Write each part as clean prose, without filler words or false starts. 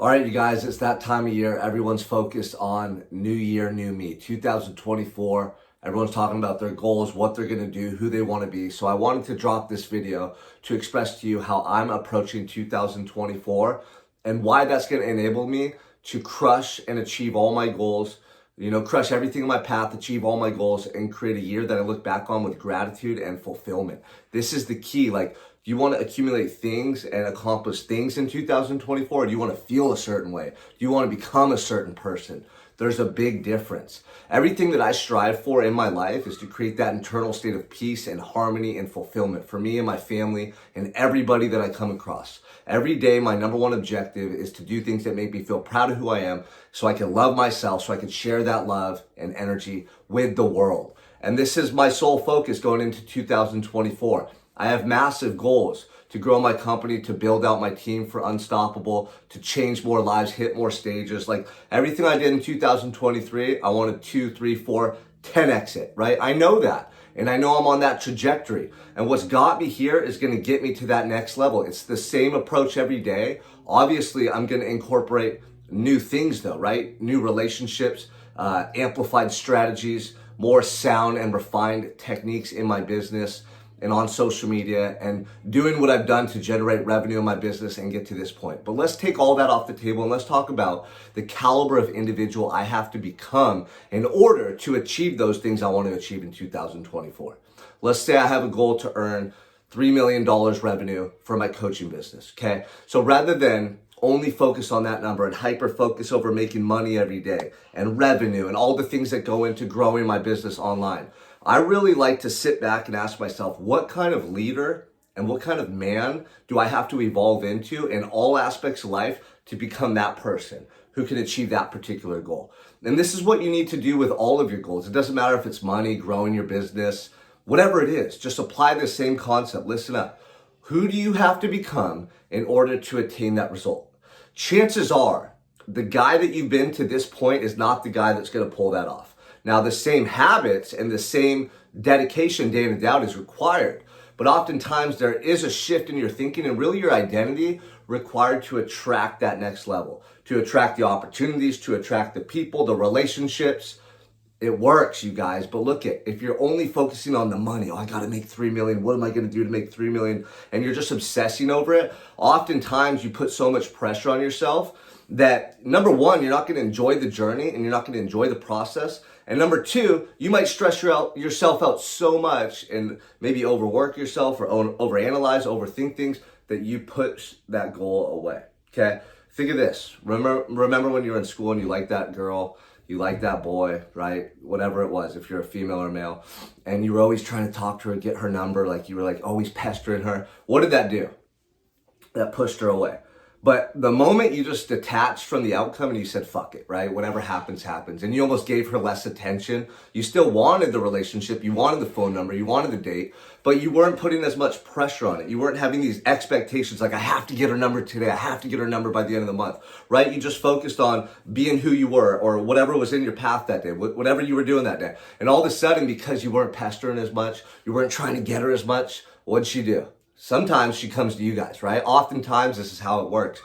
All right, you guys, it's that time of year. Everyone's focused on new year, new me, 2024. Everyone's talking about their goals, what they're going to do, who they want to be. So I wanted to drop this video to express to you how I'm approaching 2024 and why that's going to enable me to crush and achieve all my goals, crush everything in my path, achieve all my goals, and create a year that I look back on with gratitude and fulfillment. This is the key. Do you want to accumulate things and accomplish things in 2024? Or do you want to feel a certain way? Do you want to become a certain person? There's a big difference. Everything that I strive for in my life is to create that internal state of peace and harmony and fulfillment for me and my family and everybody that I come across. Every day, my number one objective is to do things that make me feel proud of who I am so I can love myself, so I can share that love and energy with the world. And this is my sole focus going into 2024. I have massive goals to grow my company, to build out my team for Unstoppable, to change more lives, hit more stages. Everything I did in 2023, I wanted 2, 3, 4, 10x it, right? I know that. And I know I'm on that trajectory. And what's got me here is going to get me to that next level. It's the same approach every day. Obviously, I'm going to incorporate new things though, right? New relationships, amplified strategies, more sound and refined techniques in my business and on social media, and doing what I've done to generate revenue in my business and get to this point. But let's take all that off the table and let's talk about the caliber of individual I have to become in order to achieve those things I want to achieve in 2024. Let's say I have a goal to earn $3 million revenue for my coaching business, okay? So rather than only focus on that number and hyper focus over making money every day and revenue and all the things that go into growing my business online, I really like to sit back and ask myself, what kind of leader and what kind of man do I have to evolve into in all aspects of life to become that person who can achieve that particular goal? And this is what you need to do with all of your goals. It doesn't matter if it's money, growing your business, whatever it is, just apply the same concept. Listen up. Who do you have to become in order to attain that result? Chances are the guy that you've been to this point is not the guy that's going to pull that off. Now, the same habits and the same dedication day in and day out is required, but oftentimes there is a shift in your thinking and really your identity required to attract that next level, to attract the opportunities, to attract the people, the relationships. It works, you guys, but if you're only focusing on the money, I got to make 3 million. What am I going to do to make 3 million? And you're just obsessing over it. Oftentimes you put so much pressure on yourself that number one, you're not going to enjoy the journey and you're not going to enjoy the process. And number two, you might stress yourself out so much and maybe overwork yourself or overanalyze, overthink things that you push that goal away, okay? Think of this. Remember when you were in school and you liked that girl, you liked that boy, right? Whatever it was, if you're a female or male, and you were always trying to talk to her, get her number, you were always pestering her. What did that do? That pushed her away. But the moment you just detached from the outcome and you said, fuck it, right? Whatever happens, happens. And you almost gave her less attention. You still wanted the relationship. You wanted the phone number. You wanted the date, but you weren't putting as much pressure on it. You weren't having these expectations I have to get her number today. I have to get her number by the end of the month, right? You just focused on being who you were or whatever was in your path that day, whatever you were doing that day. And all of a sudden, because you weren't pestering as much, you weren't trying to get her as much, what'd she do? Sometimes she comes to you guys, right? Oftentimes, this is how it works.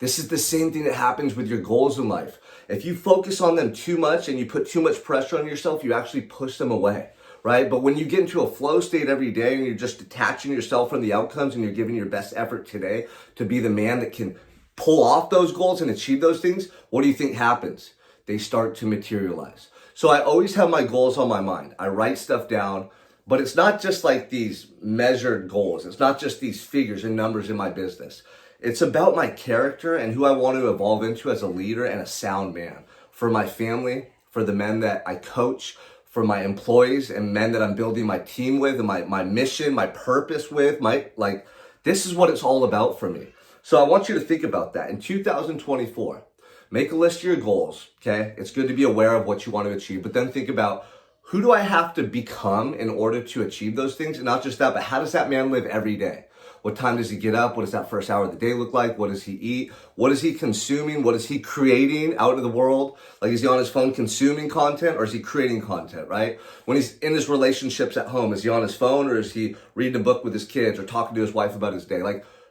This is the same thing that happens with your goals in life. If you focus on them too much and you put too much pressure on yourself, you actually push them away, right? But when you get into a flow state every day and you're just detaching yourself from the outcomes and you're giving your best effort today to be the man that can pull off those goals and achieve those things, what do you think happens? They start to materialize. So I always have my goals on my mind. I write stuff down. But it's not just these measured goals. It's not just these figures and numbers in my business. It's about my character and who I want to evolve into as a leader and a sound man for my family, for the men that I coach, for my employees and men that I'm building my team with and my mission, my purpose with. This is what it's all about for me. So I want you to think about that. In 2024, make a list of your goals, okay? It's good to be aware of what you want to achieve, but then think about, who do I have to become in order to achieve those things? And not just that, but how does that man live every day? What time does he get up? What does that first hour of the day look like? What does he eat? What is he consuming? What is he creating out of the world? Is he on his phone consuming content or is he creating content, right? When he's in his relationships at home, is he on his phone or is he reading a book with his kids or talking to his wife about his day?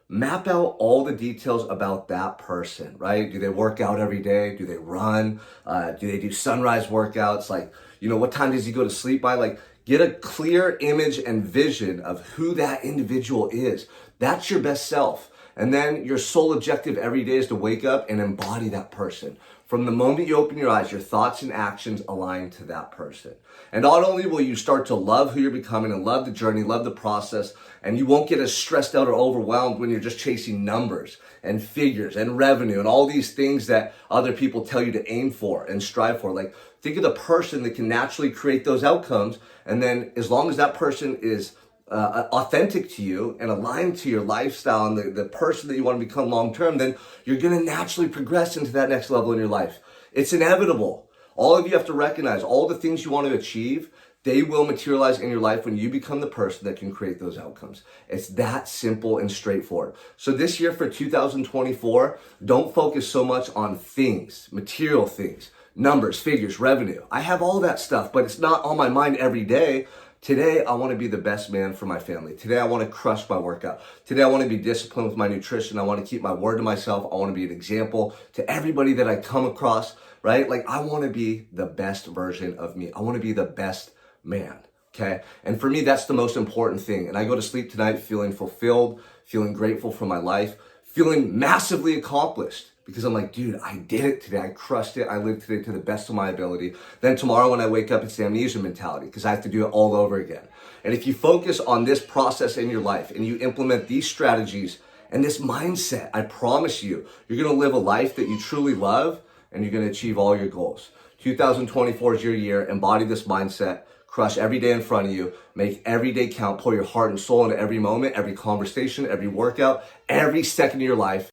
Map out all the details about that person, right? Do they work out every day? Do they run? Do they do sunrise workouts? Like, what time does he go to sleep by? Like, get a clear image and vision of who that individual is. That's your best self. And then your sole objective every day is to wake up and embody that person. From the moment you open your eyes, your thoughts and actions align to that person. And not only will you start to love who you're becoming and love the journey, love the process, and you won't get as stressed out or overwhelmed when you're just chasing numbers and figures and revenue and all these things that other people tell you to aim for and strive for. Like, think of the person that can naturally create those outcomes. And then as long as that person is authentic to you and aligned to your lifestyle and the person that you want to become long term, then you're going to naturally progress into that next level in your life. It's inevitable. All of you have to recognize all the things you want to achieve, they will materialize in your life when you become the person that can create those outcomes. It's that simple and straightforward. So this year for 2024, don't focus so much on things, material things, numbers, figures, revenue. I have all that stuff, but it's not on my mind every day. Today, I want to be the best man for my family. Today, I want to crush my workout. Today, I want to be disciplined with my nutrition. I want to keep my word to myself. I want to be an example to everybody that I come across, right? Like, I want to be the best version of me. I want to be the best man, okay? And for me, that's the most important thing. And I go to sleep tonight feeling fulfilled, feeling grateful for my life, feeling massively accomplished. Because I'm like, dude, I did it today. I crushed it. I lived today to the best of my ability. Then tomorrow when I wake up, it's the amnesia mentality because I have to do it all over again. And if you focus on this process in your life and you implement these strategies and this mindset, I promise you, you're going to live a life that you truly love and you're going to achieve all your goals. 2024 is your year. Embody this mindset. Crush every day in front of you. Make every day count. Pour your heart and soul into every moment, every conversation, every workout, every second of your life.